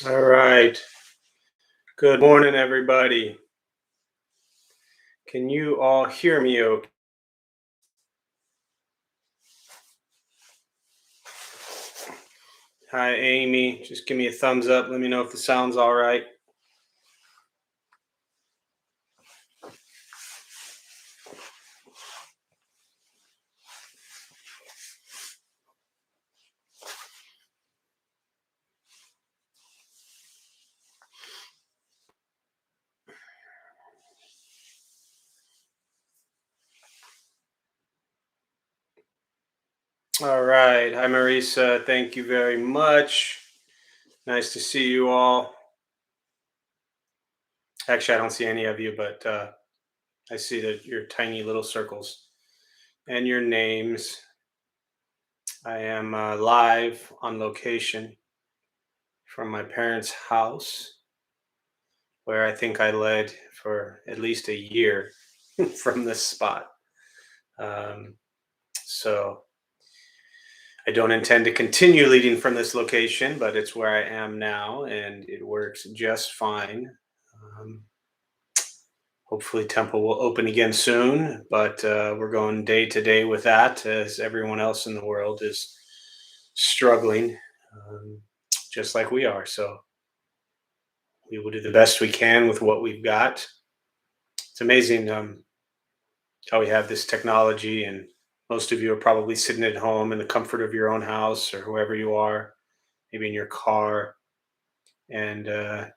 All right. Good morning, everybody. Can you all hear me okay? Hi, Amy. Just give me a thumbs up. Let me know if the sound's all right. All right. Hi, Marisa. Thank you very much. Nice to see you all. Actually, I don't see any of you, but I see that your tiny little circles and your names. I am live on location from my parents' house, where I think I led for at least a year from this spot. Um, so I don't intend to continue leading from this location, but it's where I am now, and it works just fine. Um, Hopefully, Temple will open again soon, but we're going day to day with that, as everyone else in the world is struggling, um, just like we are. So we will do the best we can with what we've got. It's amazing how we have this technology, and most of you are probably sitting at home in the comfort of your own house or whoever you are, maybe in your car, and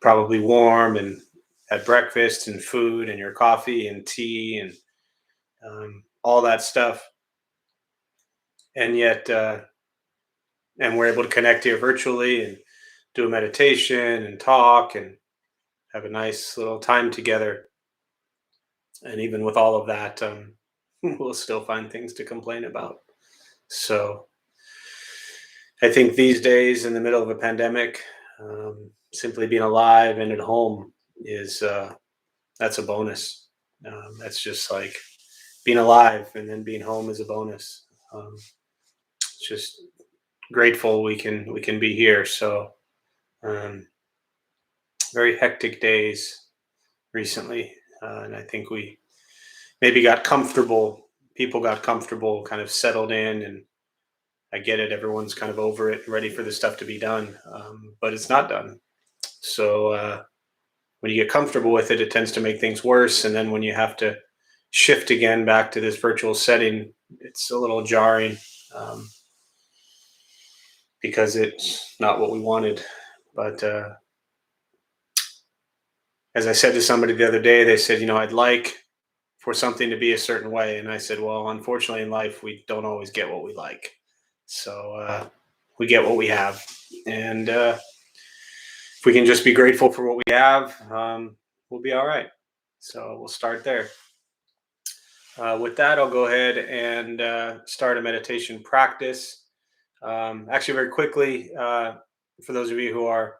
probably warm and had breakfast and food and your coffee and tea and all that stuff. And yet, and we're able to connect here virtually and do a meditation and talk and have a nice little time together. And even with all of that, we'll still find things to complain about. So I think these days, in the middle of a pandemic, simply being alive and at home is that's a bonus. That's just like being alive, and then being home is a bonus. It's just grateful we can be here. So um, very hectic days recently, and I think we maybe got comfortable. People got comfortable, kind of settled in, and I get it. Everyone's kind of over it, ready for the stuff to be done, but it's not done. So when you get comfortable with it, it tends to make things worse. And then when you have to shift again back to this virtual setting, it's a little jarring, um, because it's not what we wanted. But as I said to somebody the other day, they said, I'd like for something to be a certain way. And I said, well, unfortunately, in life, we don't always get what we like. So we get what we have. And if we can just be grateful for what we have, we'll be all right. So we'll start there. With that, I'll go ahead and start a meditation practice. Actually, very quickly, for those of you who are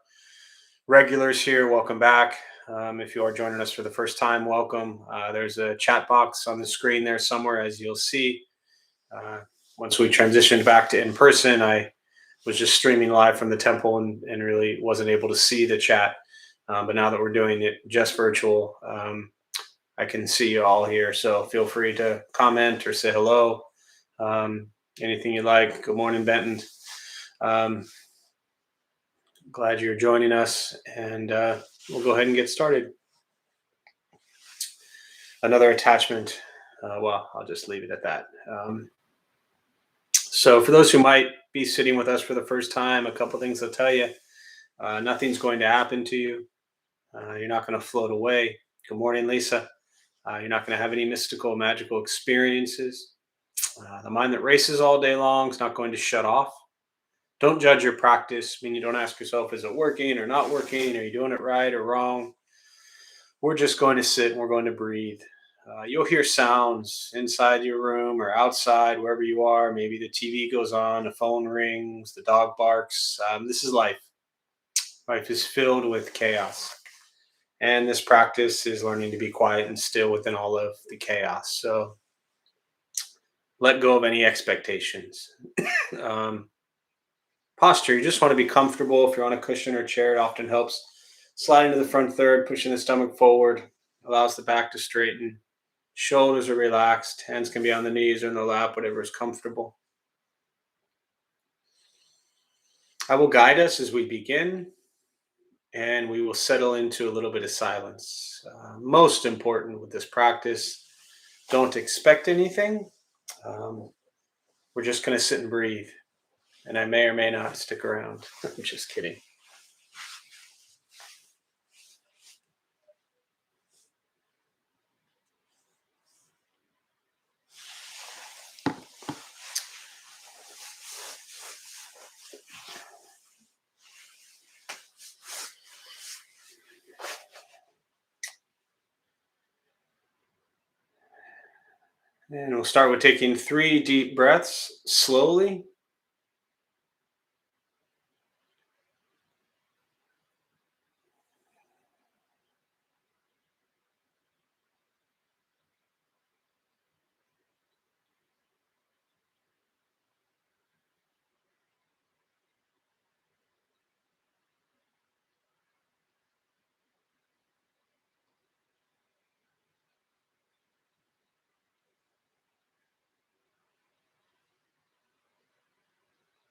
regulars here, welcome back. If you are joining us for the first time, welcome. There's a chat box on the screen there somewhere, as you'll see. Once we transitioned back to in person, I was just streaming live from the temple and really wasn't able to see the chat. But now that we're doing it just virtual, I can see you all here. So feel free to comment or say hello. Anything you like. Good morning, Benton. Glad you're joining us, and we'll go ahead and get started. Another attachment. Well, I'll just leave it at that. So for those who might be sitting with us for the first time, a couple things I'll tell you. Nothing's going to happen to you. You're not going to float away. Good morning, Lisa. You're not going to have any mystical, magical experiences. The mind that races all day long is not going to shut off. Don't judge your practice. I mean, you don't ask yourself, is it working or not working? Are you doing it right or wrong? We're just going to sit and we're going to breathe. You'll hear sounds inside your room or outside, wherever you are. Maybe the TV goes on, the phone rings, the dog barks. This is life. Life is filled with chaos. And this practice is learning to be quiet and still within all of the chaos. So let go of any expectations. Posture, you just want to be comfortable. If you're on a cushion or chair, it often helps. Slide into the front third, pushing the stomach forward, allows the back to straighten. Shoulders are relaxed. Hands can be on the knees or in the lap, whatever is comfortable. I will guide us as we begin, and we will settle into a little bit of silence. Most important with this practice, don't expect anything. Um, we're just going to sit and breathe, and I may or may not stick around. I'm just kidding. And we'll start with taking 3 deep breaths slowly.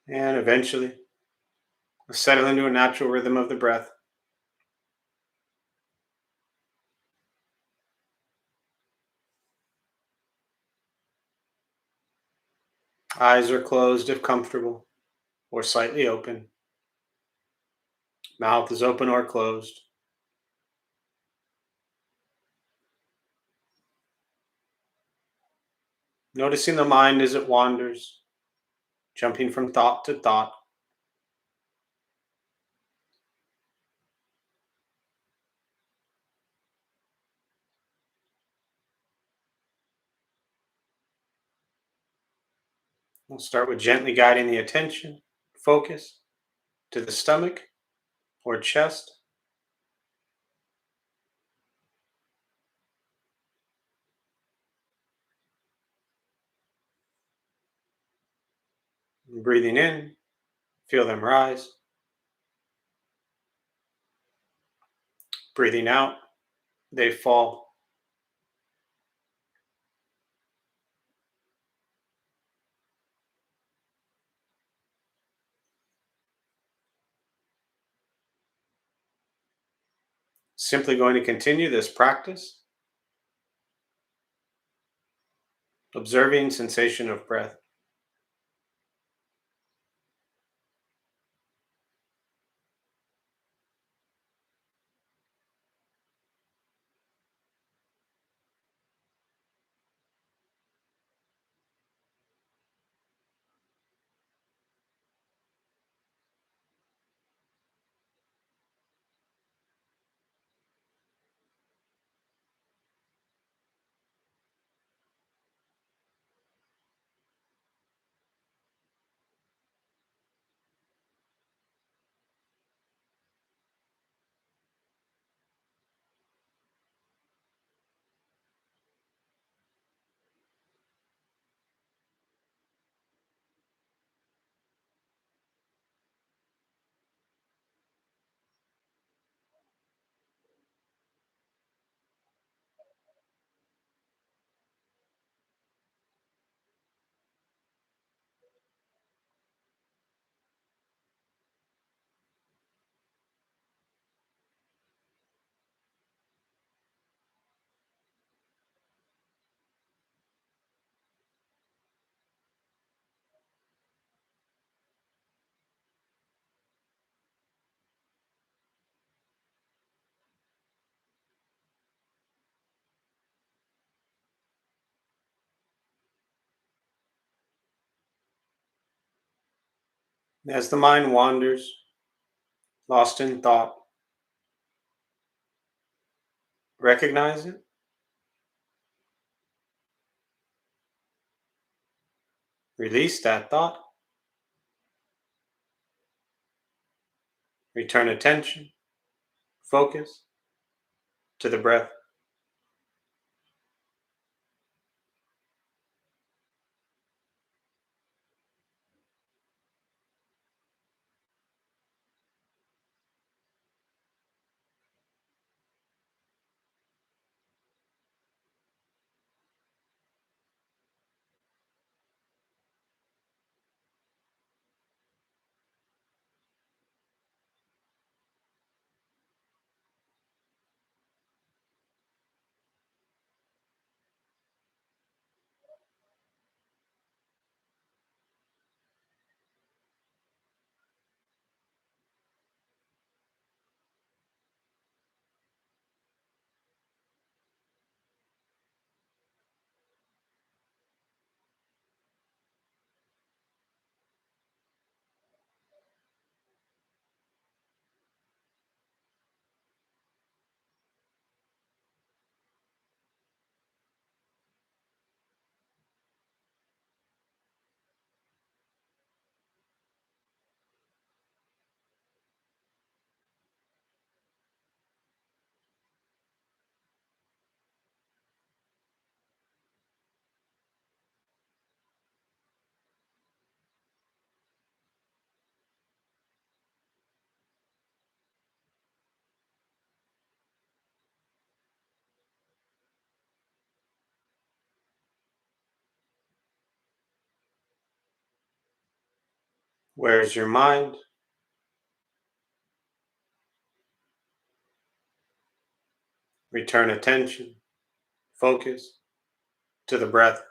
And eventually, we'll settle into a natural rhythm of the breath. Eyes are closed if comfortable, or slightly open. Mouth is open or closed. Noticing the mind as it wanders, jumping from thought to thought. We'll start with gently guiding the attention, focus to the stomach or chest. Breathing in, feel them rise. Breathing out, they fall. Simply going to continue this practice, observing sensation of breath. As the mind wanders, lost in thought, recognize it, release that thought, return attention, focus to the breath. Where's your mind? Return attention, focus to the breath.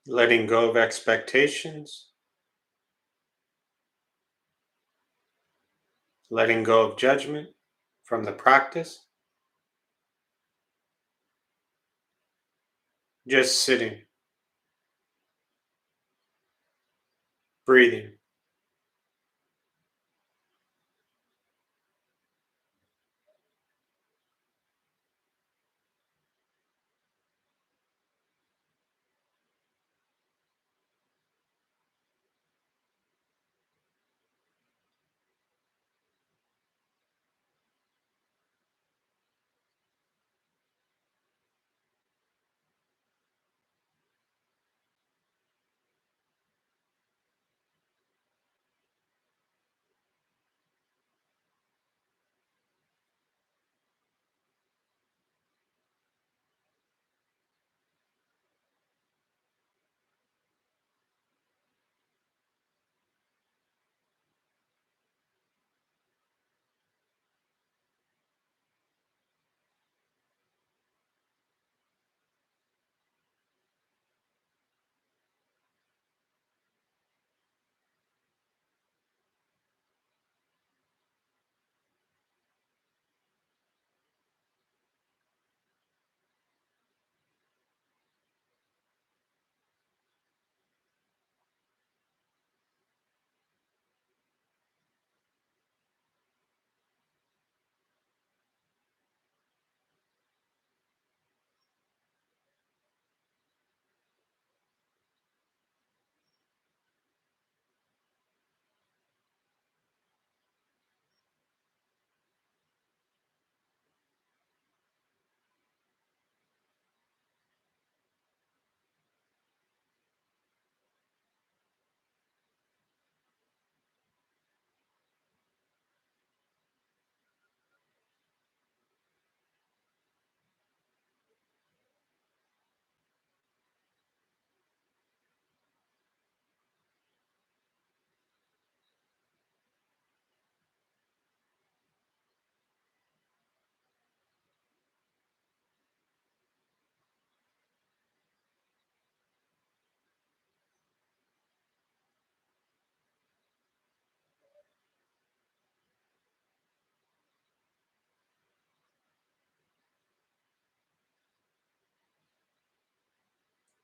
Letting go of expectations, letting go of judgment from the practice, just sitting, breathing.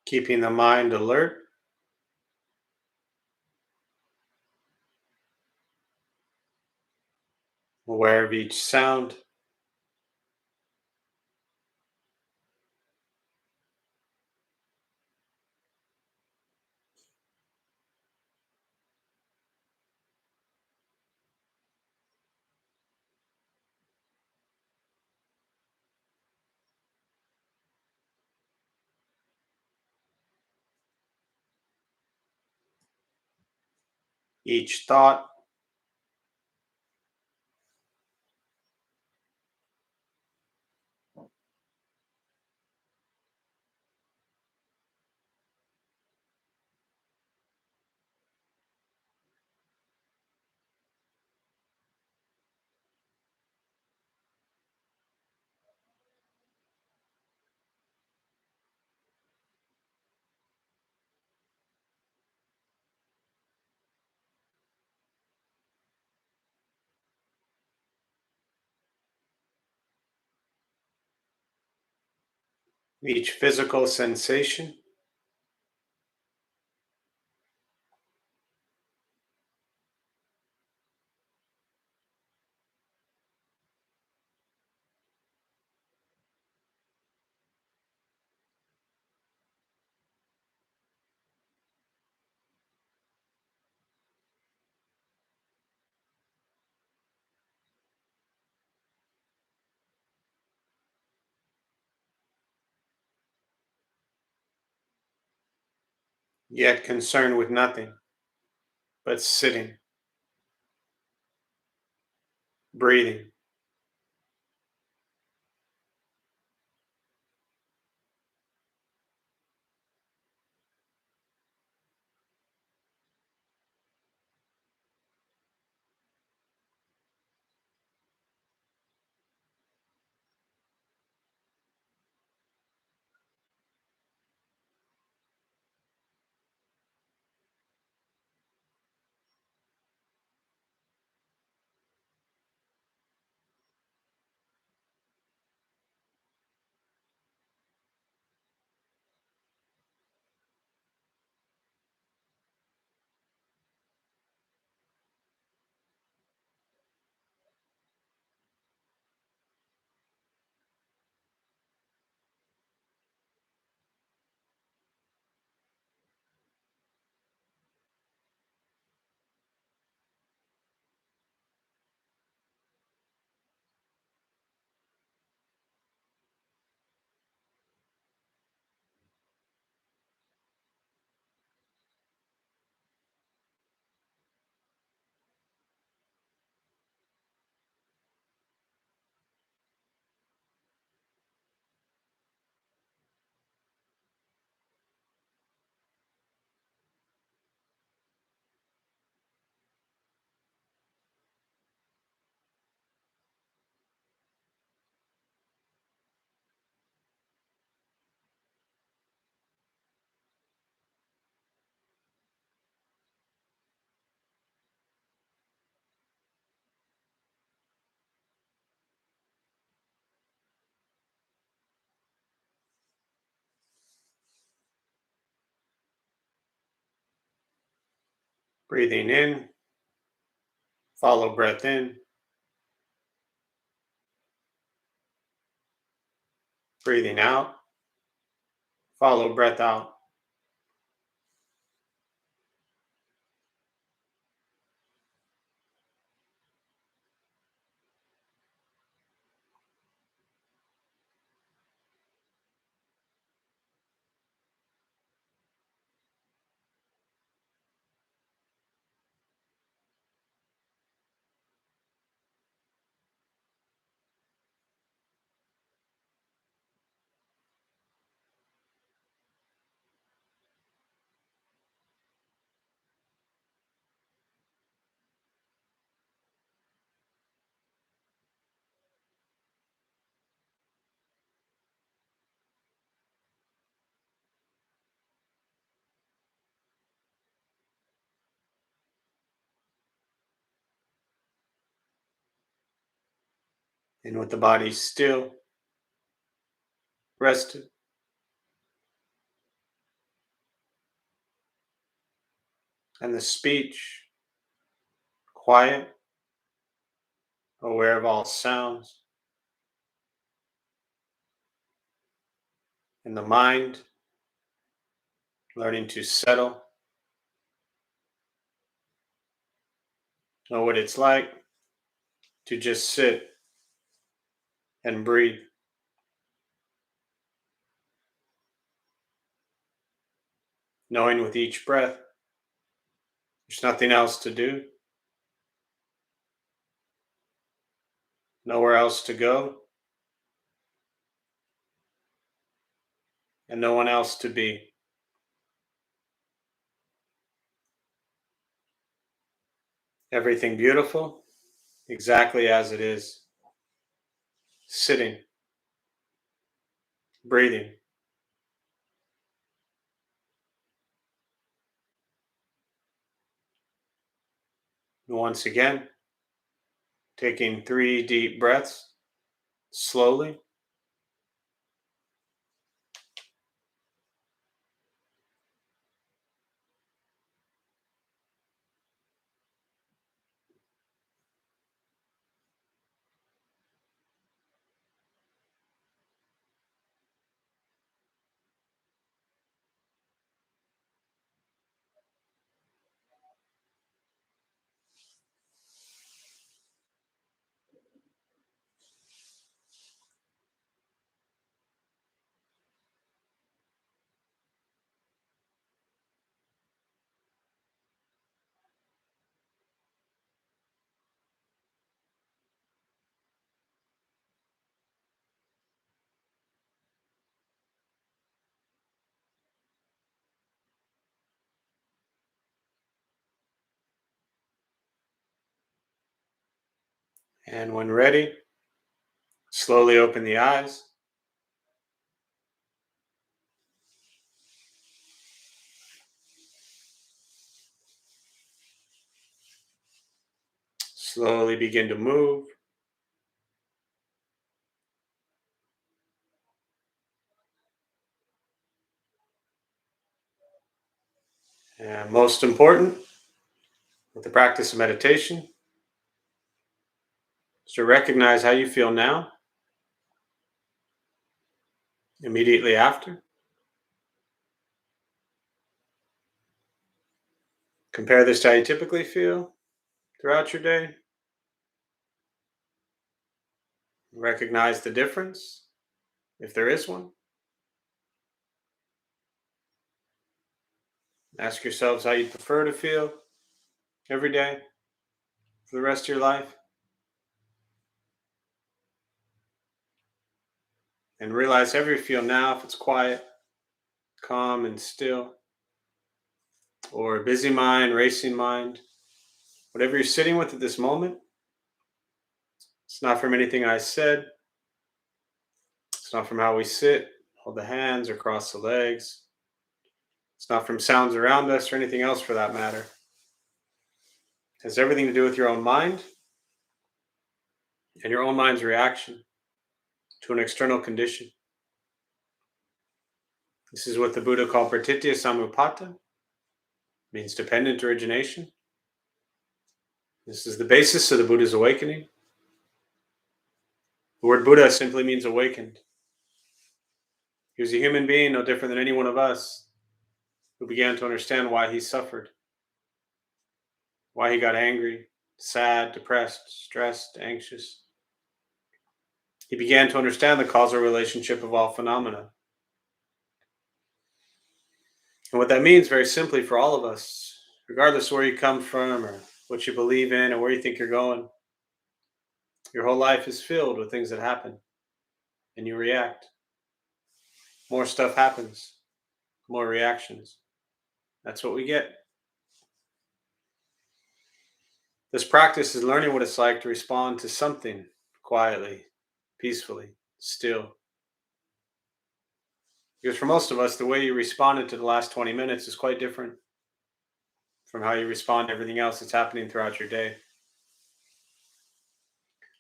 keeping the mind alert, aware of each sound, each thought, each physical sensation, yet concerned with nothing but sitting, breathing. Breathing in, follow breath in, breathing out, follow breath out. And with the body still, rested, and the speech quiet, aware of all sounds, and the mind learning to settle, know what it's like to just sit and breathe, knowing with each breath there's nothing else to do, nowhere else to go, and no one else to be. Everything beautiful, exactly as it is, sitting, breathing. And once again, taking 3 deep breaths slowly. And when ready, slowly open the eyes. Slowly begin to move. And most important, with the practice of meditation, is to recognize how you feel now, immediately after. Compare this to how you typically feel throughout your day. Recognize the difference, if there is one. Ask yourselves how you'd prefer to feel every day for the rest of your life. And realize however you feel now, if it's quiet, calm, and still, or a busy mind, racing mind, whatever you're sitting with at this moment, it's not from anything I said. It's not from how we sit, hold the hands, or cross the legs. It's not from sounds around us or anything else for that matter. It has everything to do with your own mind and your own mind's reaction to an external condition. This is what the Buddha called pratitya samuppada, means dependent origination. This is the basis of the Buddha's awakening. The word Buddha simply means awakened. He was a human being, no different than any one of us, who began to understand why he suffered, why he got angry, sad, depressed, stressed, anxious. He began to understand the causal relationship of all phenomena. And what that means, very simply, for all of us, regardless of where you come from or what you believe in or where you think you're going, your whole life is filled with things that happen and you react. More stuff happens, more reactions. That's what we get. This practice is learning what it's like to respond to something quietly, peacefully, still. Because for most of us, the way you responded to the last 20 minutes is quite different from how you respond to everything else that's happening throughout your day.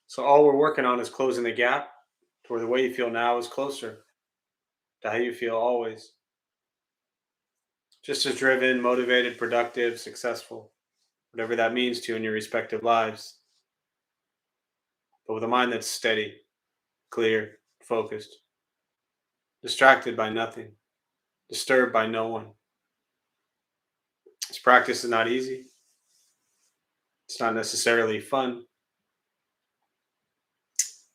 So all we're working on is closing the gap to where the way you feel now is closer to how you feel always. just as driven, motivated, productive, successful, whatever that means to you in your respective lives, but with a mind that's steady, clear, focused, distracted by nothing, disturbed by no one. This practice is not easy. It's not necessarily fun.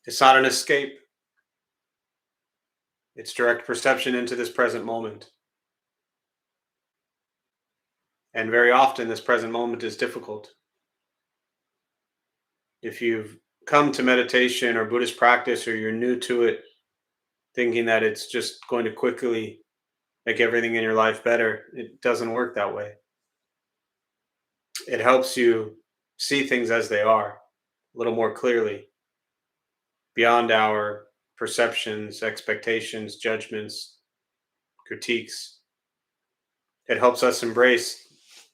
It's not an escape. It's direct perception into this present moment. And very often, this present moment is difficult. If you've come to meditation or Buddhist practice, or you're new to it, thinking that it's just going to quickly make everything in your life better, it doesn't work that way. It helps you see things as they are, a little more clearly, beyond our perceptions, expectations, judgments, critiques. It helps us embrace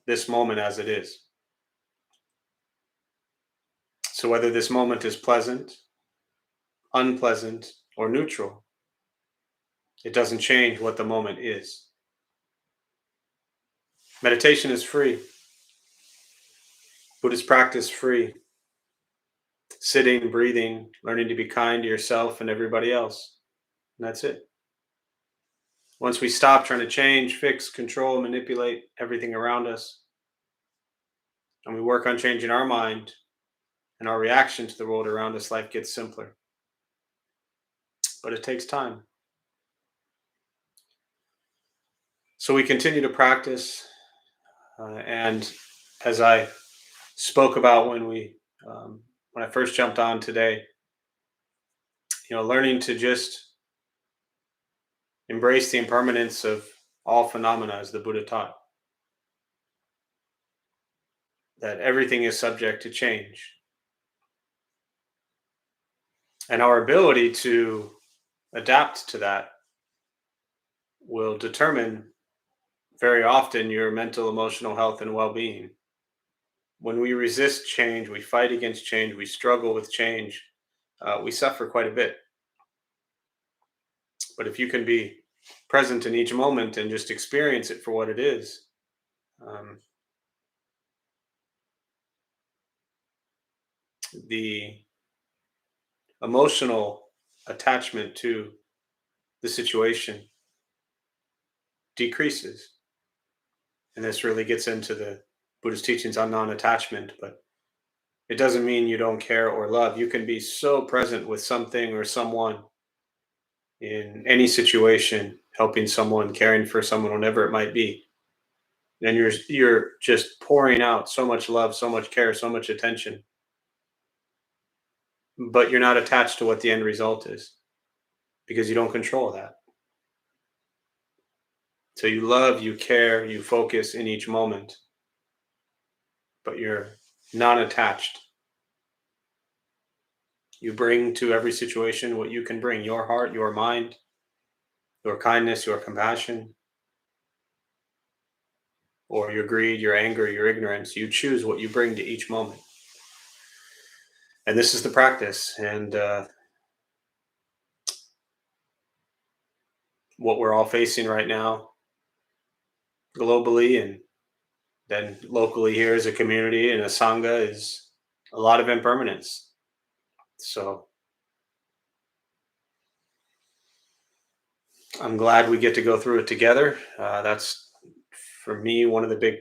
this moment as it is. So whether this moment is pleasant, unpleasant, or neutral, it doesn't change what the moment is. Meditation is free. Buddhist practice free. Sitting, breathing, learning to be kind to yourself and everybody else. And that's it. Once we stop trying to change, fix, control, manipulate everything around us, and we work on changing our mind and our reaction to the world around us, life gets simpler. But it takes time. So we continue to practice. And as I spoke about when I first jumped on today, learning to just embrace the impermanence of all phenomena, as the Buddha taught. That everything is subject to change. And our ability to adapt to that will determine very often your mental, emotional health and well-being. When we resist change, we fight against change, we struggle with change, we suffer quite a bit. But if you can be present in each moment and just experience it for what it is, the emotional attachment to the situation decreases. And this really gets into the Buddhist teachings on non-attachment, but it doesn't mean you don't care or love. You can be so present with something or someone in any situation, helping someone, caring for someone, whatever it might be. And you're just pouring out so much love, so much care, so much attention. But you're not attached to what the end result is, because you don't control that. So you love, you care, you focus in each moment, but you're not attached. You bring to every situation what you can bring: your heart, your mind, your kindness, your compassion, or your greed, your anger, your ignorance. You choose what you bring to each moment. And this is the practice. And what we're all facing right now, globally and then locally here as a community and a sangha, is a lot of impermanence. So I'm glad we get to go through it together. That's, for me, one of the big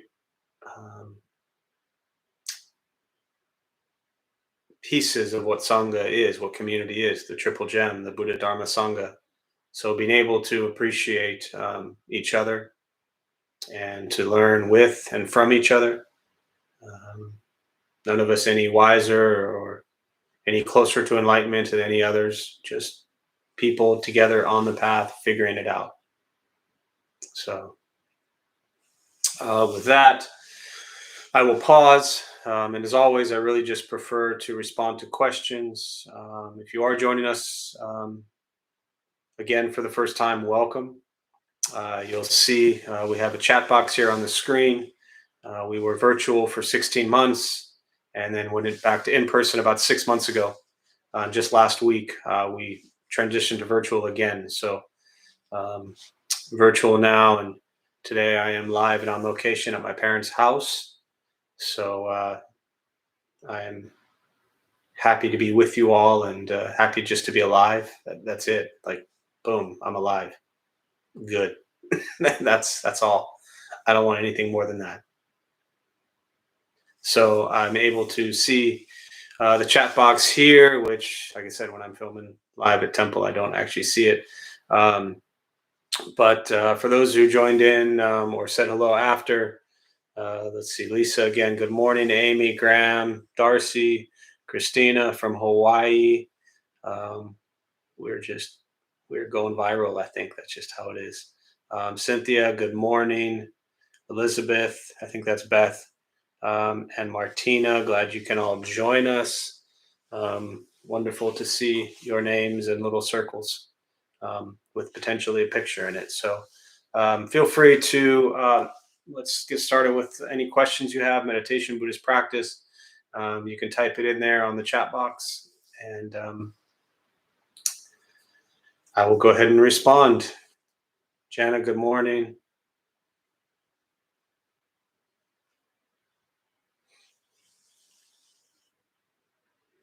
pieces of what sangha is, what community is, the triple gem, the Buddha, Dharma, Sangha. So being able to appreciate each other and to learn with and from each other. None of us any wiser or any closer to enlightenment than any others, just people together on the path, figuring it out. So with that, I will pause. And as always, I really just prefer to respond to questions. If you are joining us again for the first time, welcome. You'll see we have a chat box here on the screen. We were virtual for 16 months and then went back to in-person about 6 months ago. Just last week, we transitioned to virtual again. So virtual now, and Today I am live and on location at my parents' house. So I am happy to be with you all and happy just to be alive. That's it. Like, boom, I'm alive. Good. That's all. I don't want anything more than that. So I'm able to see the chat box here, which, like I said, when I'm filming live at Temple, I don't actually see it. Um, but for those who joined in or said hello after, let's see, Lisa again, good morning. Amy, Graham, Darcy, Christina from Hawaii. Um, we're just, we're going viral. I think that's just how it is. Cynthia, good morning. Elizabeth, I think that's Beth, and Martina. Glad you can all join us. Wonderful to see your names in little circles with potentially a picture in it. So feel free to let's get started with any questions you have. Meditation, Buddhist practice. You can type it in there on the chat box, and I will go ahead and respond. Jana, good morning.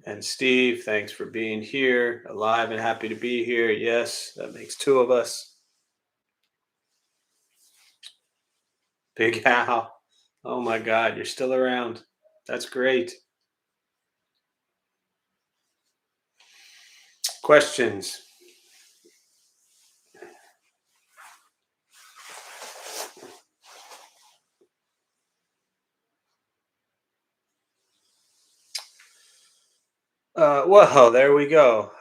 And Steve, thanks for being here, alive and happy to be here. Yes, that makes two of us. Big Al. Oh my God, you're still around. That's great. Questions? Well, there we go.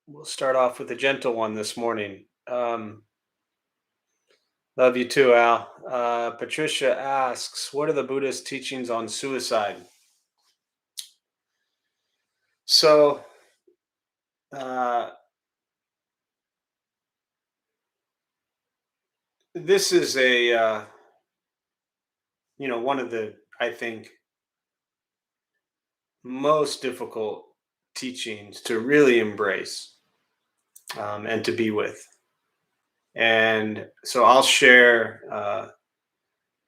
We'll start off with a gentle one this morning. Love you too, Al. Patricia asks, what are the Buddhist teachings on suicide? So, uh, this is one of the, I think, most difficult teachings to really embrace and to be with. And so I'll share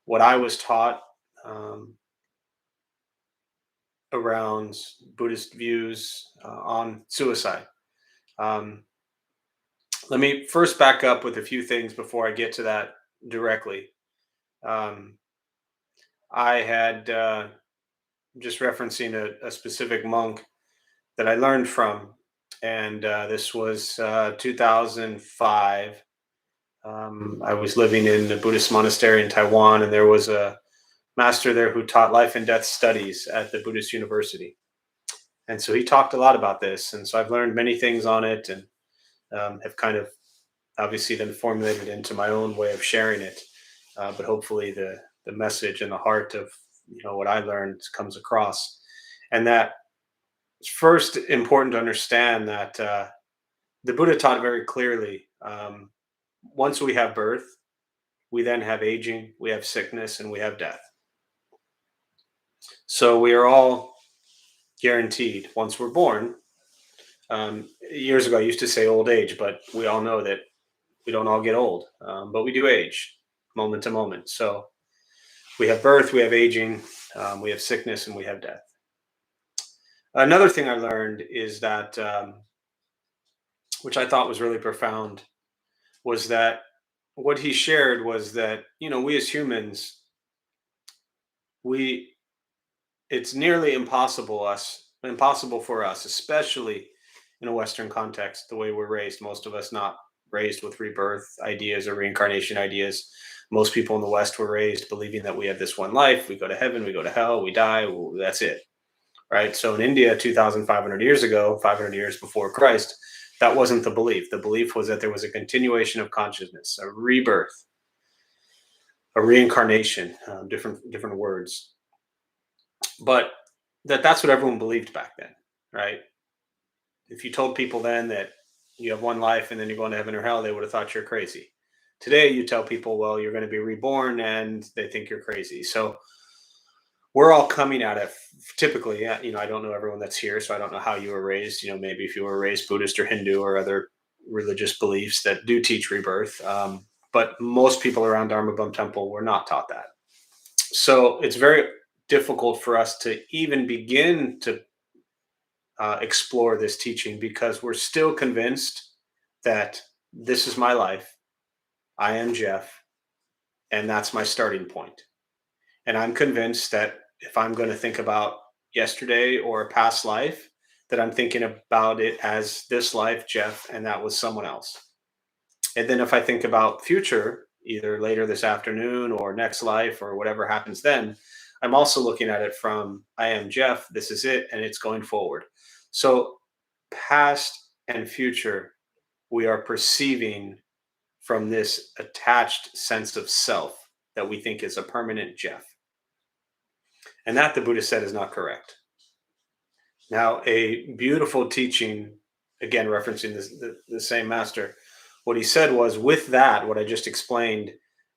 what I was taught um, around Buddhist views on suicide. Um, Let me first back up with a few things before I get to that directly. Um, I had just referencing a specific monk that I learned from, and this was 2005. I was living in a Buddhist monastery in Taiwan, and there was a master there who taught life and death studies at the Buddhist university. And so he talked a lot about this. And so I've learned many things on it and have kind of obviously then formulated into my own way of sharing it. But hopefully the message and the heart of what I learned comes across. And that it's first important to understand that the Buddha taught very clearly. Once we have birth, we then have aging, we have sickness, and we have death. So we are all guaranteed once we're born. Years ago, I used to say old age, but we all know that we don't all get old, but we do age moment to moment. So we have birth, we have aging, we have sickness, and we have death. Another thing I learned is that, which I thought was really profound, was that what he shared was that we as humans, we it's nearly impossible for us, especially in a Western context, the way we're raised. Most of us not raised with rebirth ideas or reincarnation ideas. Most people in the West were raised believing that we have this one life, we go to heaven, we go to hell, we die, that's it. Right? So in India 2,500 years ago, 500 years before Christ, that wasn't the belief. The belief was that there was a continuation of consciousness, a rebirth, a reincarnation, different words. But that's what everyone believed back then, right? If you told people then that you have one life and then you're going to heaven or hell, they would have thought you're crazy. Today, you tell people, well, you're going to be reborn, and they think you're crazy. So we're all coming at it typically. I don't know everyone that's here, so I don't know how you were raised. Maybe if you were raised Buddhist or Hindu or other religious beliefs that do teach rebirth. but most people around Dharma Bum Temple were not taught that. So it's very difficult for us to even begin to explore this teaching because we're still convinced that this is my life. I am Jeff, and that's my starting point. And I'm convinced that if I'm going to think about yesterday or a past life, that I'm thinking about it as this life, Jeff, and that was someone else. And then if I think about future, either later this afternoon or next life or whatever happens then, I'm also looking at it from I am Jeff, this is it, and it's going forward. So past and future, we are perceiving from this attached sense of self that we think is a permanent Jeff. And that, the Buddha said, is not correct. Now, a beautiful teaching, again, referencing the same master, what he said was, with that, what I just explained,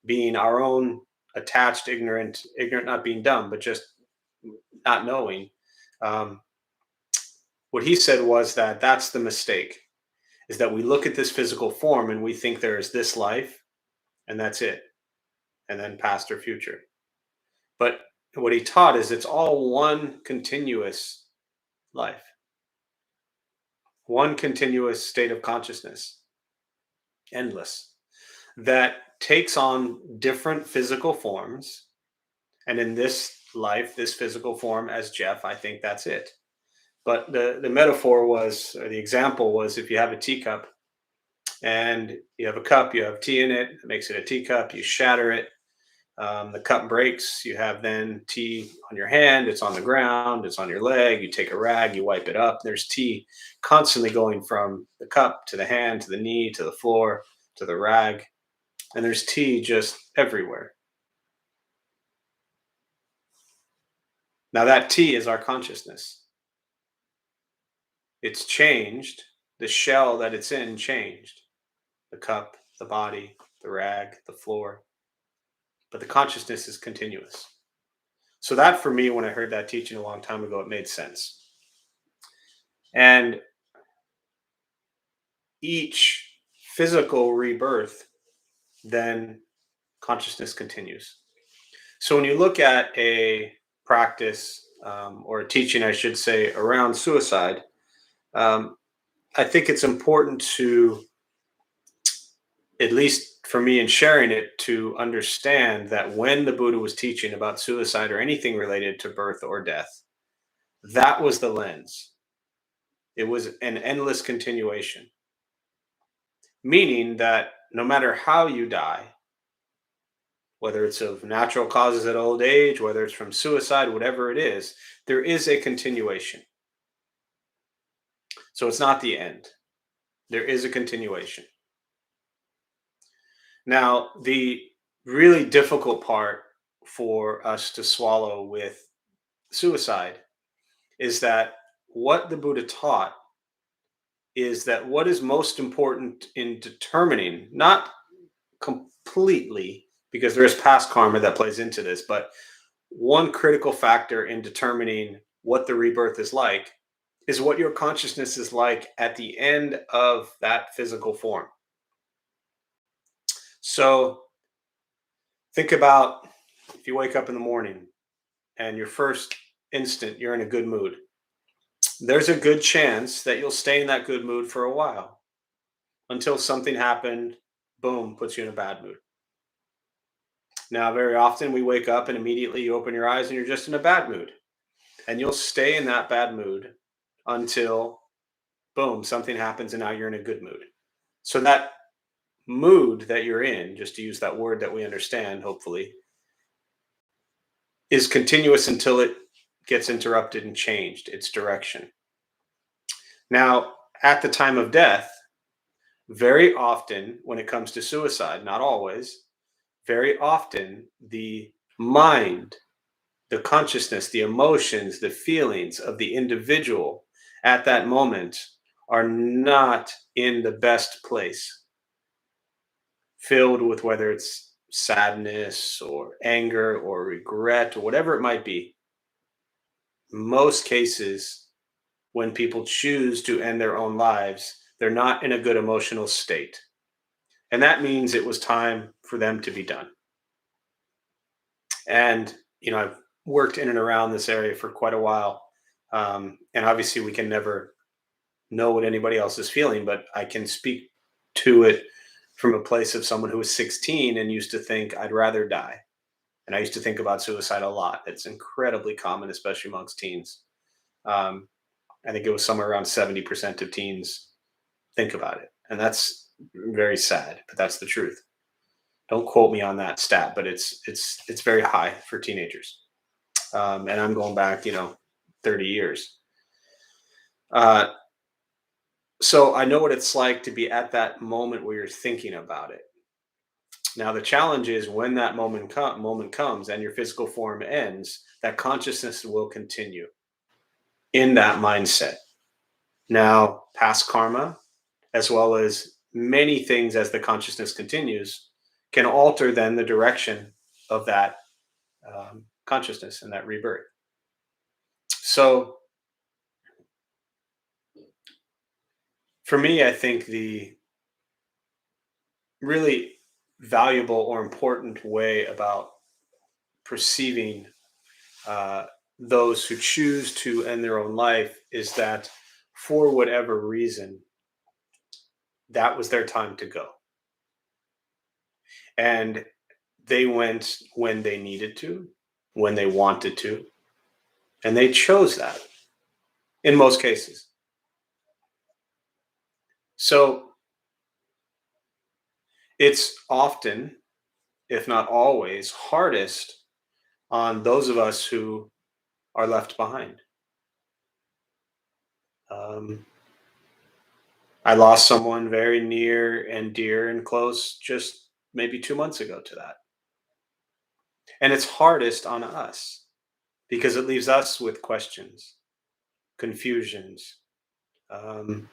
being our own attached, ignorant not being dumb, but just not knowing, what he said was that that's the mistake, is that we look at this physical form and we think there is this life and that's it, and then past or future. But what he taught is it's all one continuous life, one continuous state of consciousness, endless, that takes on different physical forms. And in this life, this physical form as Jeff, I think that's it. But the metaphor was, or the example was, if you have a teacup and you have a cup, you have tea in it, it makes it a teacup, you shatter it, the cup breaks, you have then tea on your hand, it's on the ground, it's on your leg, you take a rag, you wipe it up, there's tea constantly going from the cup to the hand, to the knee, to the floor, to the rag, and there's tea just everywhere. Now that tea is our consciousness. It's changed, the shell that it's in changed, the cup, the body, the rag, the floor, but the consciousness is continuous. So that, for me, when I heard that teaching a long time ago, it made sense. And each physical rebirth, then consciousness continues. So when you look at a practice or a teaching, I should say, around suicide, I think it's important to, at least for me in sharing it, to understand that when the Buddha was teaching about suicide or anything related to birth or death, that was the lens. It was an endless continuation, meaning that no matter how you die, whether it's of natural causes at old age, whether it's from suicide, whatever it is, there is a continuation. So it's not the end. There is a continuation. Now, the really difficult part for us to swallow with suicide is that what the Buddha taught is that what is most important in determining, not completely, because there is past karma that plays into this, but one critical factor in determining what the rebirth is like is what your consciousness is like at the end of that physical form. So think about if you wake up in the morning and your first instant you're in a good mood. There's a good chance that you'll stay in that good mood for a while until something happened, boom, puts you in a bad mood. Now, very often we wake up and immediately you open your eyes and you're just in a bad mood. And you'll stay in that bad mood until, boom, something happens and now you're in a good mood. So that mood that you're in, just to use that word that we understand, hopefully, is continuous until it gets interrupted and changed its direction. Now, at the time of death, very often when it comes to suicide, not always, very often the mind, the consciousness, the emotions, the feelings of the individual at that moment are not in the best place, filled with whether it's sadness or anger or regret or whatever it might be. Most cases, when people choose to end their own lives, they're not in a good emotional state. And that means it was time for them to be done. And, I've worked in and around this area for quite a while. And obviously, we can never know what anybody else is feeling, but I can speak to it from a place of someone who was 16 and used to think, I'd rather die. And I used to think about suicide a lot. It's incredibly common, especially amongst teens. Um, I think it was somewhere around 70% of teens think about it. And that's very sad, but that's the truth. Don't quote me on that stat, but it's very high for teenagers. And I'm going back, 30 years. Uh, so I know what it's like to be at that moment where you're thinking about it. Now the challenge is when that moment comes and your physical form ends, that consciousness will continue in that mindset. Now, past karma, as well as many things as the consciousness continues, can alter then the direction of that consciousness and that rebirth. So, for me, I think the really valuable or important way about perceiving uh, those who choose to end their own life is that for whatever reason, that was their time to go. And they went when they needed to, when they wanted to, and they chose that in most cases. So it's often, if not always, hardest on those of us who are left behind. Um, I lost someone very near and dear and close just maybe 2 months ago to that. And it's hardest on us because it leaves us with questions, confusions, um,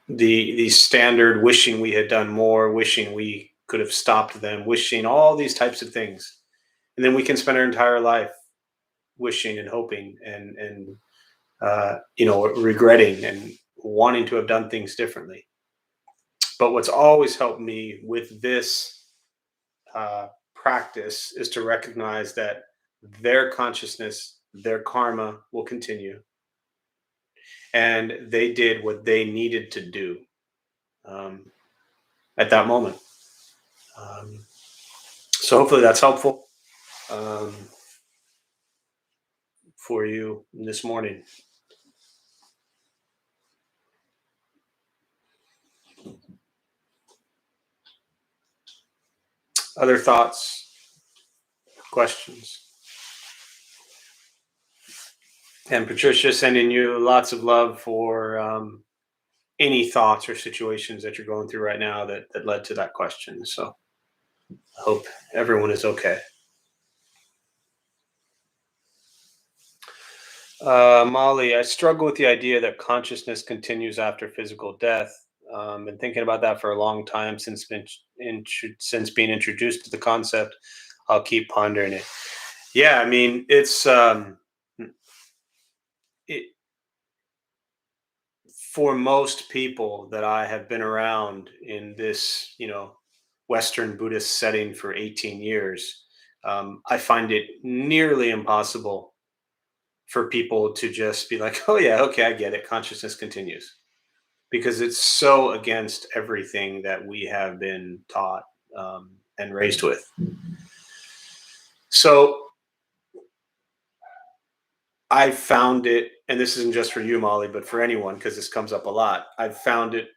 the standard wishing we had done more, wishing we could have stopped them, wishing all these types of things. And then we can spend our entire life wishing and hoping and regretting and wanting to have done things differently. But what's always helped me with this practice is to recognize that their consciousness, their karma will continue. And they did what they needed to do um, at that moment. Um, so hopefully that's helpful um, for you this morning. Other thoughts, questions? And Patricia, sending you lots of love for any thoughts or situations that you're going through right now that led to that question. So I hope everyone is okay. Molly, I struggle with the idea that consciousness continues after physical death. Been thinking about that for a long time since being introduced to the concept. I'll keep pondering it. Yeah, I mean, it, for most people that I have been around in this, Western Buddhist setting for 18 years, I find it nearly impossible for people to just be like, oh, yeah, okay, I get it. Consciousness continues. Because it's so against everything that we have been taught and raised with. So I found it, and this isn't just for you, Molly, but for anyone, because this comes up a lot. I've found it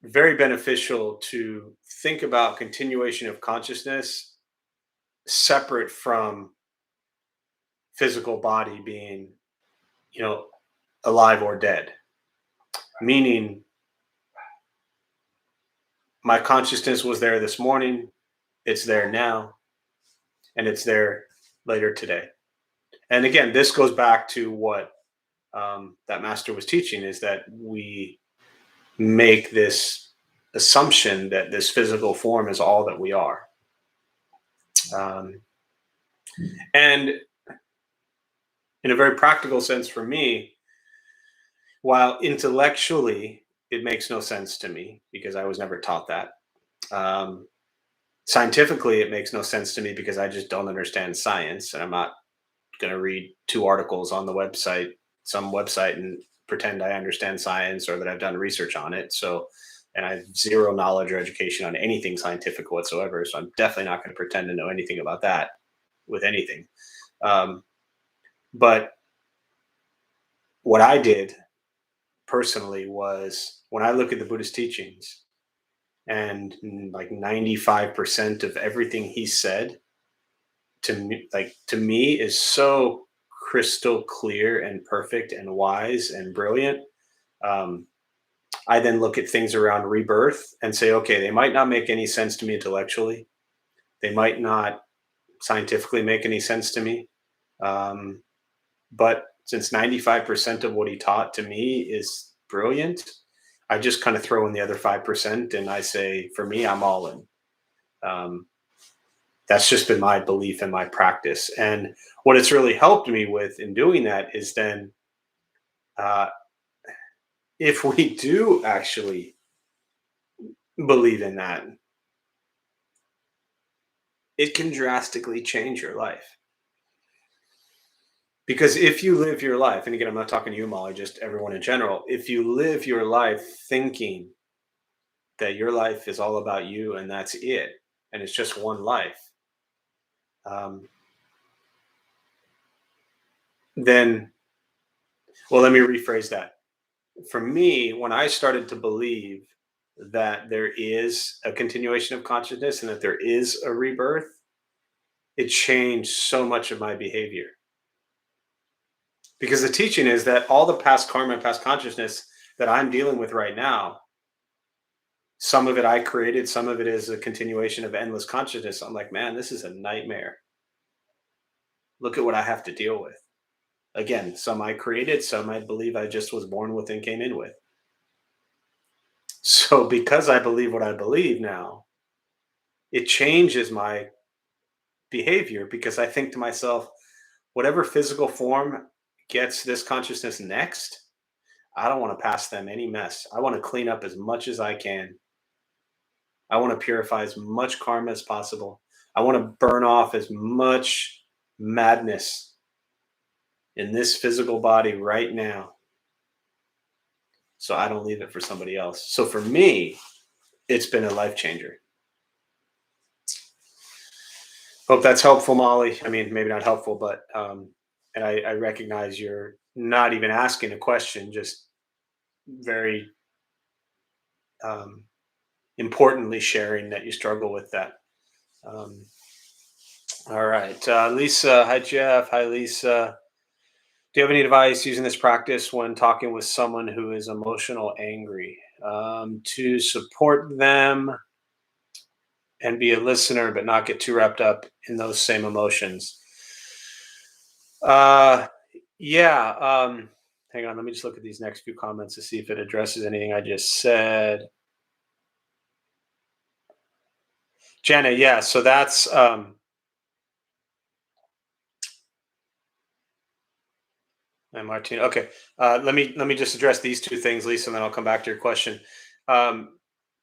very beneficial to think about continuation of consciousness separate from physical body being, you know, alive or dead. Meaning, my consciousness was there this morning, it's there now, and it's there later today. And again, this goes back to what that master was teaching, is that we make this assumption that this physical form is all that we are. And in a very practical sense for me, while intellectually it makes no sense to me because I was never taught that. Um, Scientifically, it makes no sense to me because I just don't understand science, and I'm not going to read two articles on the website, some website, and pretend I understand science or that I've done research on it. So, and I have zero knowledge or education on anything scientific whatsoever. So I'm definitely not going to pretend to know anything about that with anything. Um, but what I did personally was when I look at the Buddhist teachings and like 95% of everything he said to me is so crystal clear and perfect and wise and brilliant. um, I then look at things around rebirth and say, okay, they might not make any sense to me intellectually, they might not scientifically make any sense to me, um, but since 95% of what he taught to me is brilliant, I just kind of throw in the other 5% and I say, for me, I'm all in. um, that's just been my belief and my practice. And what it's really helped me with in doing that is then, uh, if we do actually believe in that, it can drastically change your life. Because if you live your life, and again, I'm not talking to you, Molly, just everyone in general, if you live your life thinking that your life is all about you and that's it, and it's just one life, um, then, well, let me rephrase that. For me, when I started to believe that there is a continuation of consciousness and that there is a rebirth, it changed so much of my behavior. Because the teaching is that all the past karma and past consciousness that I'm dealing with right now, some of it I created, some of it is a continuation of endless consciousness. I'm like, man, this is a nightmare. Look at what I have to deal with. Again, some I created, some I believe I just was born with and came in with. So because I believe what I believe now, it changes my behavior because I think to myself, whatever physical form gets this consciousness next, I don't want to pass them any mess. I want to clean up as much as I can. I want to purify as much karma as possible. I want to burn off as much madness in this physical body right now so I don't leave it for somebody else. So for me, it's been a life changer. Hope that's helpful, Molly. I mean, maybe not helpful, but and I recognize you're not even asking a question, just very um, importantly sharing that you struggle with that. Um, all right, Lisa. Hi, Jeff. Hi, Lisa. Do you have any advice using this practice when talking with someone who is emotional angry, to support them and be a listener, but not get too wrapped up in those same emotions? Uh, yeah. Hang on. Let me just look at these next few comments to see if it addresses anything I just said. Jenna, yeah. So that's and Martina. Okay. Let me just address these two things, Lisa, and then I'll come back to your question. Um,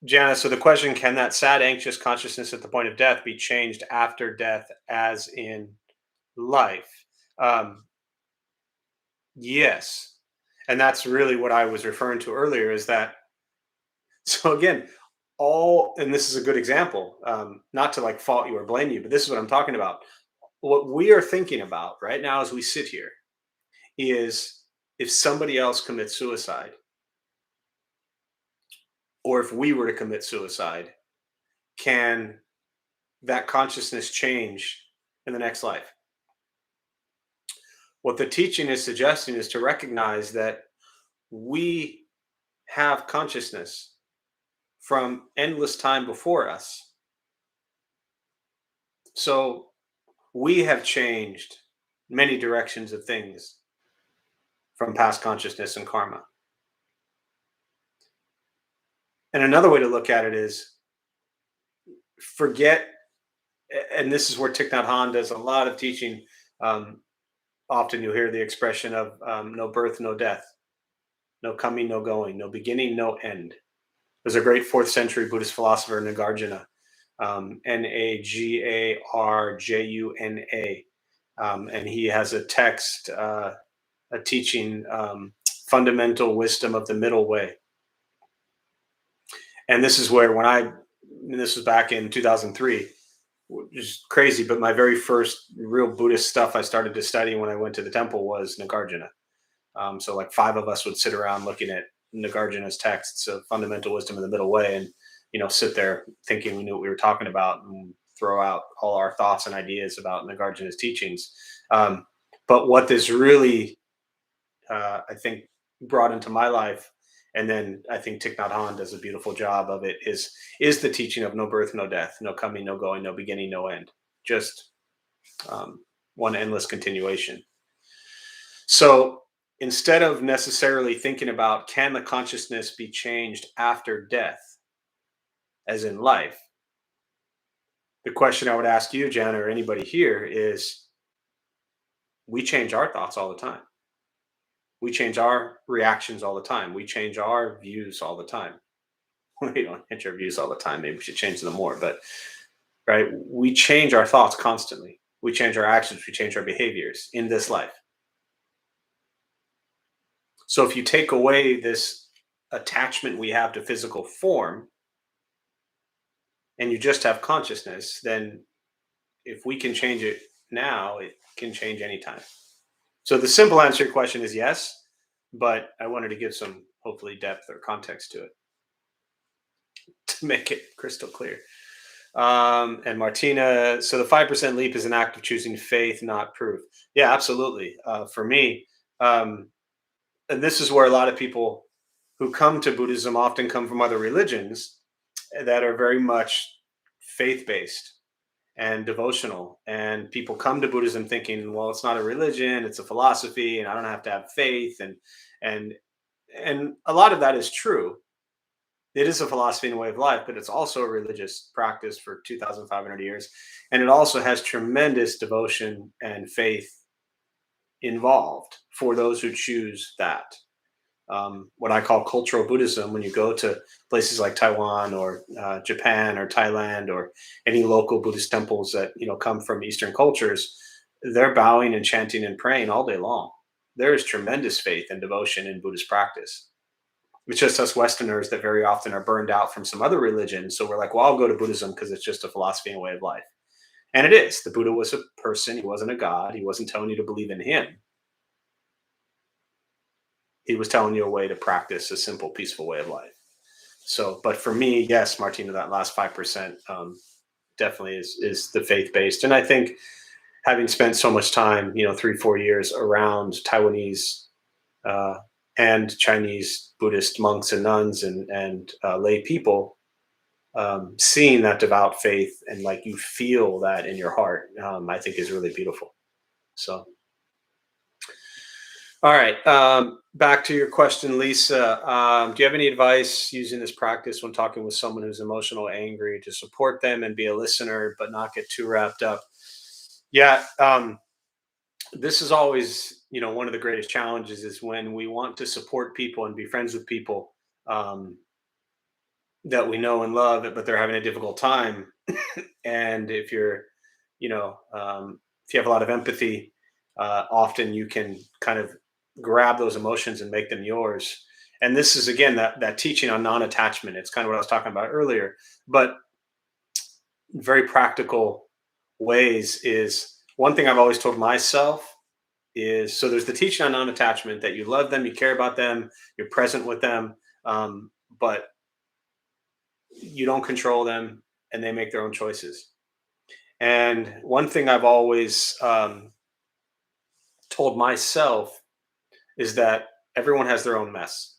Jana, so the question, can that sad, anxious consciousness at the point of death be changed after death as in life? Um, yes. And that's really what I was referring to earlier is that, so again, and this is a good example, not to like fault you or blame you, but this is what I'm talking about. What we are thinking about right now as we sit here is if somebody else commits suicide, or if we were to commit suicide, can that consciousness change in the next life? What the teaching is suggesting is to recognize that we have consciousness from endless time before us. So we have changed many directions of things from past consciousness and karma. And another way to look at it is forget, and this is where Thich Nhat Hanh does a lot of teaching. Often you'll hear the expression of no birth, no death. no coming, no going, no beginning, no end. There's a great 4th century Buddhist philosopher, Nagarjuna, Nagarjuna. And he has a text, a teaching, fundamental wisdom of the middle way. And this is where, and this was back in 2003, which is crazy, but my very first real Buddhist stuff I started to study when I went to the temple was Nagarjuna. So like 5 of us would sit around looking at Nagarjuna's texts of fundamental wisdom in the middle way, and sit there thinking we knew what we were talking about, and throw out all our thoughts and ideas about Nagarjuna's teachings. But what this really, I think, brought into my life, and then I think Thich Nhat Hanh does a beautiful job of it, is the teaching of no birth, no death, no coming, no going, no beginning, no end. Just one endless continuation. So instead of necessarily thinking about, can the consciousness be changed after death, as in life, the question I would ask you, Jen, or anybody here, is we change our thoughts all the time. We change our reactions all the time. We change our views all the time. We don't change our views all the time. Maybe we should change them more. But, right, we change our thoughts constantly. We change our actions. We change our behaviors in this life. So if you take away this attachment we have to physical form, and you just have consciousness, then if we can change it now, it can change anytime. So the simple answer to your question is yes, but I wanted to give some, hopefully, depth or context to it to make it crystal clear. And Martina, so the 5% leap is an act of choosing faith, not proof. Yeah, absolutely. For me, and this is where a lot of people who come to Buddhism often come from other religions that are very much faith-based and devotional. And people come to Buddhism thinking, well, it's not a religion, it's a philosophy, and I don't have to have faith. And a lot of that is true. It is a philosophy and a way of life, but it's also a religious practice for 2,500 years. And it also has tremendous devotion and faith involved for those who choose that. What I call cultural Buddhism, when you go to places like Taiwan or Japan or Thailand or any local Buddhist temples that come from Eastern cultures, they're bowing and chanting and praying all day long. There is tremendous faith and devotion in Buddhist practice. It's just us Westerners that very often are burned out from some other religion. So we're like, well, I'll go to Buddhism because it's just a philosophy and a way of life. And it is. The Buddha was a person. He wasn't a god. He wasn't telling you to believe in him. He was telling you a way to practice a simple, peaceful way of life. So, but for me, yes, Martina, that last 5% definitely is the faith-based. And I think having spent so much time, 3-4 years around Taiwanese and Chinese Buddhist monks and nuns and lay people, seeing that devout faith and like you feel that in your heart, I think is really beautiful. So. All right. Back to your question, Lisa. Do you have any advice using this practice when talking with someone who's emotional, angry, to support them and be a listener, but not get too wrapped up? Yeah. This is always, one of the greatest challenges is when we want to support people and be friends with people that we know and love, but they're having a difficult time. And if you're, if you have a lot of empathy, often you can kind of grab those emotions and make them yours. And this is, again, that teaching on non-attachment. It's kind of what I was talking about earlier, but very practical ways is one thing I've always told myself is, so there's the teaching on non-attachment, that you love them, you care about them, you're present with them, but you don't control them and they make their own choices. And one thing I've always told myself is that everyone has their own mess,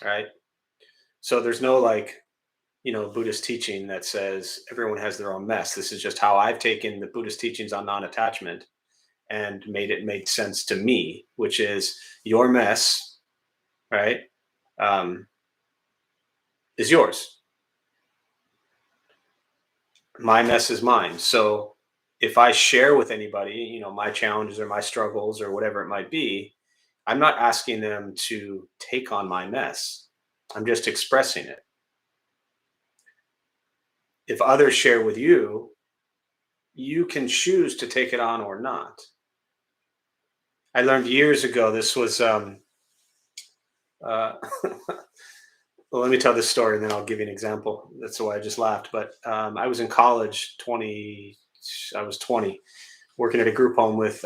right? So there's no Buddhist teaching that says everyone has their own mess. This is just how I've taken the Buddhist teachings on non-attachment and made it make sense to me, which is your mess, right, is yours. My mess is mine. So if I share with anybody, my challenges or my struggles or whatever it might be, I'm not asking them to take on my mess. I'm just expressing it. If others share with you, you can choose to take it on or not. I learned years ago, this was, uh, well, let me tell this story and then I'll give you an example. That's why I just laughed. But I was in college, I was 20, working at a group home with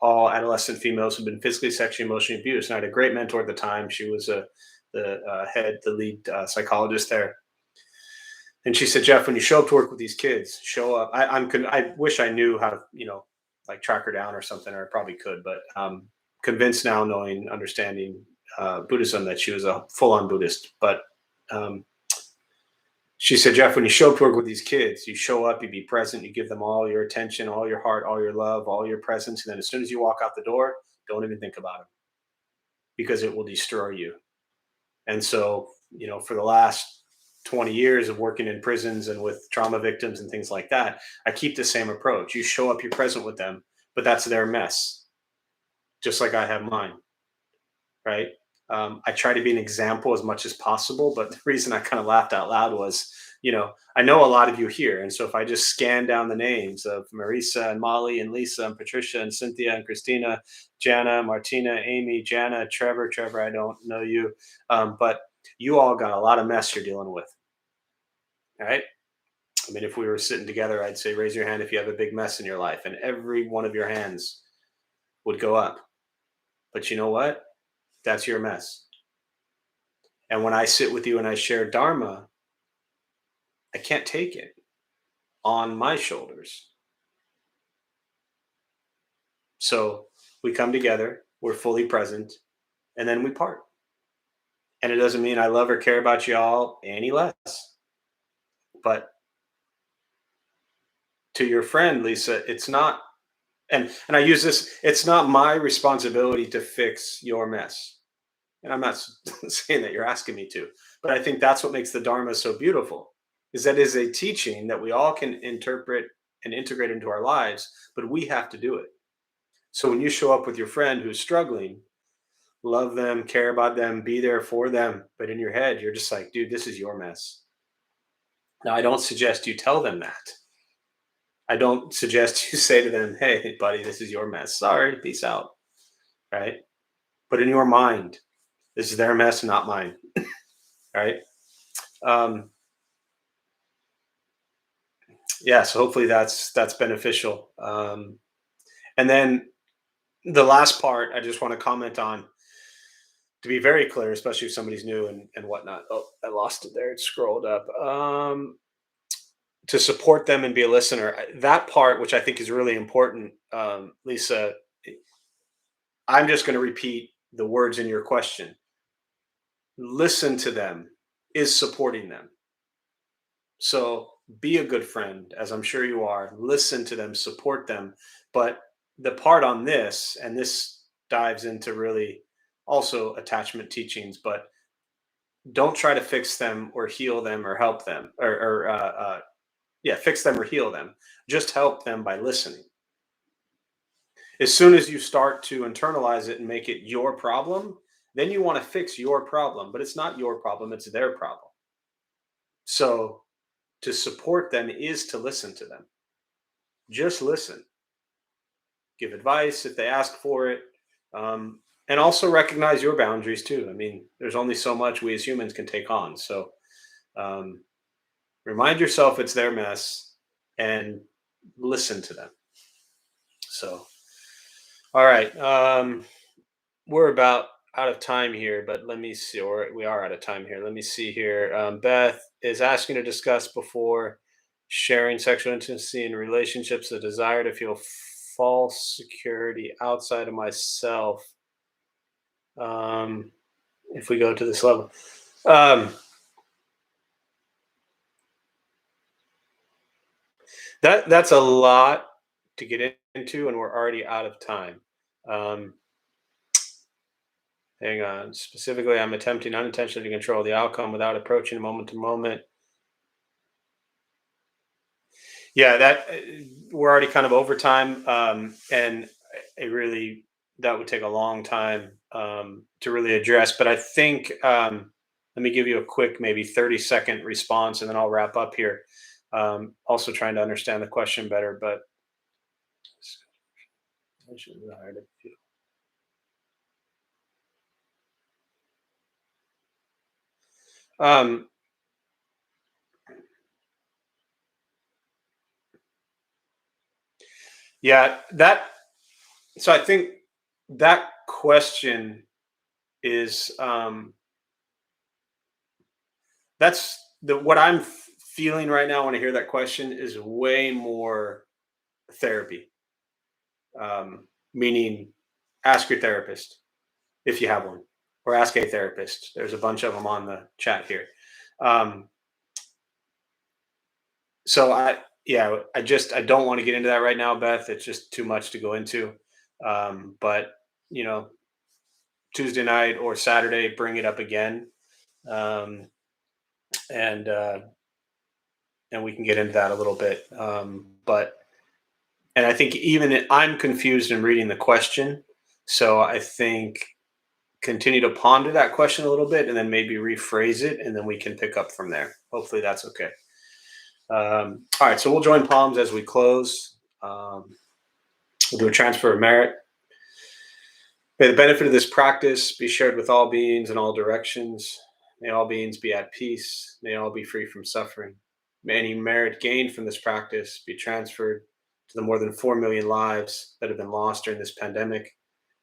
all adolescent females who've been physically, sexually, emotionally abused. And I had a great mentor at the time. She was the lead psychologist there. And she said, Jeff, when you show up to work with these kids, show up. I wish I knew how to, like track her down or something, or I probably could, but convinced now, knowing, understanding Buddhism, that she was a full-on Buddhist. But she said, Jeff, when you show up to work with these kids, you show up, you be present, you give them all your attention, all your heart, all your love, all your presence. And then as soon as you walk out the door, don't even think about them, because it will destroy you. And so, for the last 20 years of working in prisons and with trauma victims and things like that, I keep the same approach. You show up, you're present with them, but that's their mess, just like I have mine, right? I try to be an example as much as possible, but the reason I kind of laughed out loud was, I know a lot of you here. And so if I just scan down the names of Marisa and Molly and Lisa and Patricia and Cynthia and Christina, Jana, Martina, Amy, Jana, Trevor, I don't know you. But you all got a lot of mess you're dealing with. All right. I mean, if we were sitting together, I'd say, raise your hand if you have a big mess in your life, and every one of your hands would go up. But you know what? That's your mess. And when I sit with you and I share Dharma, I can't take it on my shoulders. So we come together, we're fully present, and then we part. And it doesn't mean I love or care about y'all any less. But to your friend, Lisa, it's not, and I use this, it's not my responsibility to fix your mess. And I'm not saying that you're asking me to, but I think that's what makes the Dharma so beautiful, is that it is a teaching that we all can interpret and integrate into our lives, but we have to do it. So when you show up with your friend who's struggling, love them, care about them, be there for them, but in your head, you're just like, dude, this is your mess. Now, I don't suggest you tell them that. I don't suggest you say to them, hey, buddy, this is your mess. Sorry, peace out. Right? But in your mind, this is their mess, not mine. Right? Yeah, so hopefully that's beneficial. And then the last part I just want to comment on, to be very clear, especially if somebody's new and whatnot. Oh, I lost it there. It scrolled up. To support them and be a listener. That part, which I think is really important, Lisa, I'm just going to repeat the words in your question. Listen to them is supporting them. So be a good friend, as I'm sure you are. Listen to them, support them. But the part on this, and this dives into really also attachment teachings, but don't try to fix them or heal them or help them or fix them or heal them. Just help them by listening. As soon as you start to internalize it and make it your problem, then you want to fix your problem, but it's not your problem, it's their problem. So to support them is to listen to them. Just listen. Give advice if they ask for it. And also recognize your boundaries too. I mean, there's only so much we as humans can take on. So remind yourself it's their mess and listen to them. So, all right. We're about out of time here, but let me see, or we are out of time here. Let me see here. Beth is asking to discuss before sharing sexual intimacy in relationships, the desire to feel false security outside of myself. If we go to this level. That's a lot to get into, and we're already out of time. Hang on. Specifically, I'm attempting unintentionally to control the outcome without approaching moment to moment. Yeah, that we're already kind of over time, and I really that would take a long time to really address. But I think let me give you a quick, maybe 30-second response, and then I'll wrap up here. Also trying to understand the question better, but um, yeah, that. So I think that question is that's the what I'm feeling right now when I hear that question is way more therapy. Meaning, ask your therapist if you have one, or ask a therapist. There's a bunch of them on the chat here. Um, so yeah, I don't want to get into that right now, Beth. It's just too much to go into. But you know, Tuesday night or Saturday, bring it up again, um, and and we can get into that a little bit. But and I think I'm confused in reading the question, so I think continue to ponder that question a little bit, and then maybe rephrase it, and then we can pick up from there. Hopefully, that's okay. All right, so we'll join palms as we close. We'll do a transfer of merit. May the benefit of this practice be shared with all beings in all directions. May all beings be at peace. May all be free from suffering. May any merit gained from this practice be transferred to the more than 4 million lives that have been lost during this pandemic,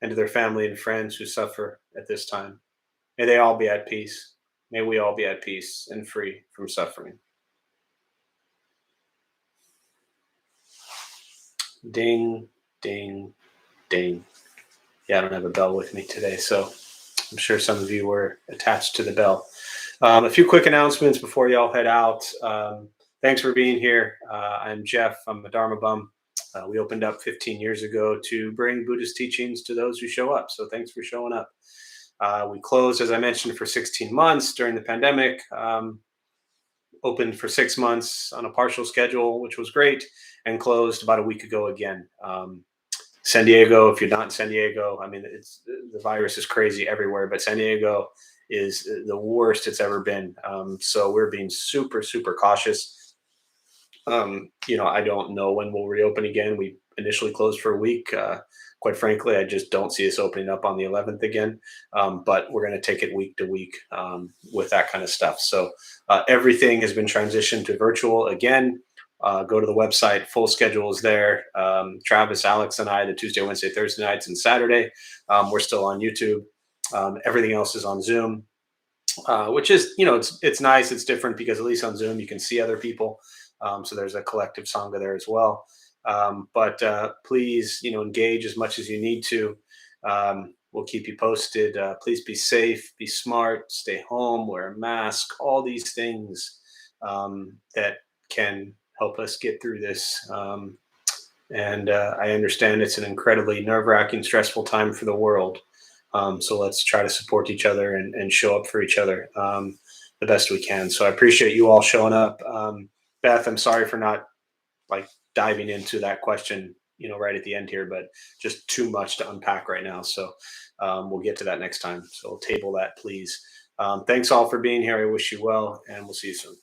and to their family and friends who suffer at this time. May they all be at peace. May we all be at peace and free from suffering. Ding, ding, ding. Yeah, I don't have a bell with me today, so I'm sure some of you were attached to the bell. A few quick announcements before y'all head out. Thanks for being here. I'm Jeff. I'm a Dharma bum. We opened up 15 years ago to bring Buddhist teachings to those who show up. So thanks for showing up. We closed, as I mentioned, for 16 months during the pandemic. Opened for 6 months on a partial schedule, which was great, and closed about a week ago again. San Diego, if you're not in San Diego, I mean, the virus is crazy everywhere, but San Diego is the worst it's ever been. So we're being super, super cautious. I don't know when we'll reopen again. We initially closed for a week. Quite frankly, I just don't see us opening up on the 11th again. But we're going to take it week to week with that kind of stuff. So everything has been transitioned to virtual again. Go to the website. Full schedule is there. Travis, Alex, and I, the Tuesday, Wednesday, Thursday nights, and Saturday. We're still on YouTube. Everything else is on Zoom, which is, it's nice. It's different because at least on Zoom you can see other people. So there's a collective sangha there as well. But please, engage as much as you need to. We'll keep you posted. Please be safe, be smart, stay home, wear a mask, all these things that can help us get through this. And I understand it's an incredibly nerve-wracking, stressful time for the world. So let's try to support each other and show up for each other the best we can. So I appreciate you all showing up. Beth, I'm sorry for not diving into that question, right at the end here, but just too much to unpack right now. So we'll get to that next time. So we'll table that, please. Thanks all for being here. I wish you well, and we'll see you soon.